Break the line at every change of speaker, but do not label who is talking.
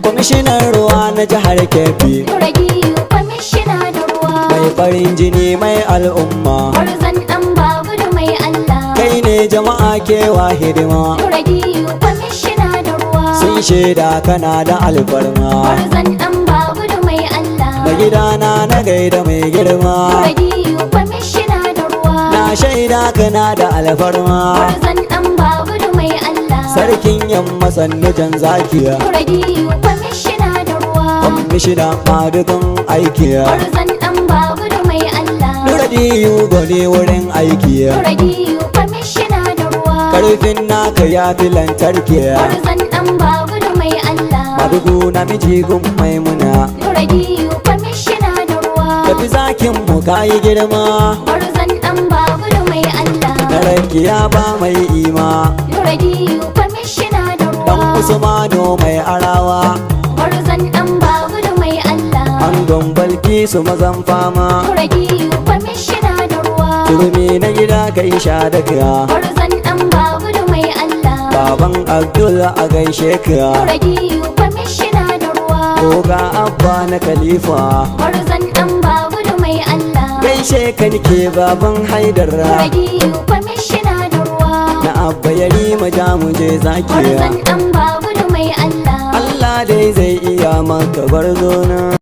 Kwamishinan ruwa na jihar Kebbi,
Nuragiyu kwamishina da ruwa,
mai farin jini mai al'umma,
gwarzon ɗan babudu mai Allah.
kai ne jama'a kewa hidima,
Nuragiyu kwamishina da ruwa,
sun shaida kana da alfarma.
gwarzon ɗan babudu mai Allah.
Mai gidana na gaida mai girma,
Nuragiyu kwamishina da ruwa,
na shaida kana da alfarma.
gwarzon ɗan babudu mai Allah.
Sarkin yamma sannu jan zakiya,
Nuragiyu kwamishina da ruwa,
kwamishina madukan aikiya.
gwarzon ɗan babudu mai Allah.
Nuradiyu gwani wurin aikiya,
Nuragiyu kwamishina da ruwa,
karfin naka ya fi lantarkiya.
gwarzon ɗan babudu mai Allah.
Madugu namiji gun maimuna,
Nuragiyu kwamishina da ruwa,
tafi zakin mu kayi girma.
gwarzon ɗan babudu mai Allah.
Na rakiya ba mai ima,
Nuragiyu kwamishina da
dan
ruwa,
Usmanu mai arawa.
gwarzon ɗan babudu mai Allah.
Angon balki su mazan fama,
Nuragiyu kwamishina da ruwa,
turmi na gida kai sha daga.
gwarzon ɗan babudu mai Allah.
Baban Abdul a gaishe ka,
Nuragiyu kwamishina da ruwa,
Oga Abba na Khalifa.
gwarzon ɗan babudu mai Allah.
Gaishe ka nike baban Haidara,
Nuragiyu kwamishina da ruwa,
na Abba yari maja mu je zakiya.
gwarzon ɗan babudu mai Allah.
Allah dai zai iya maka bar zona.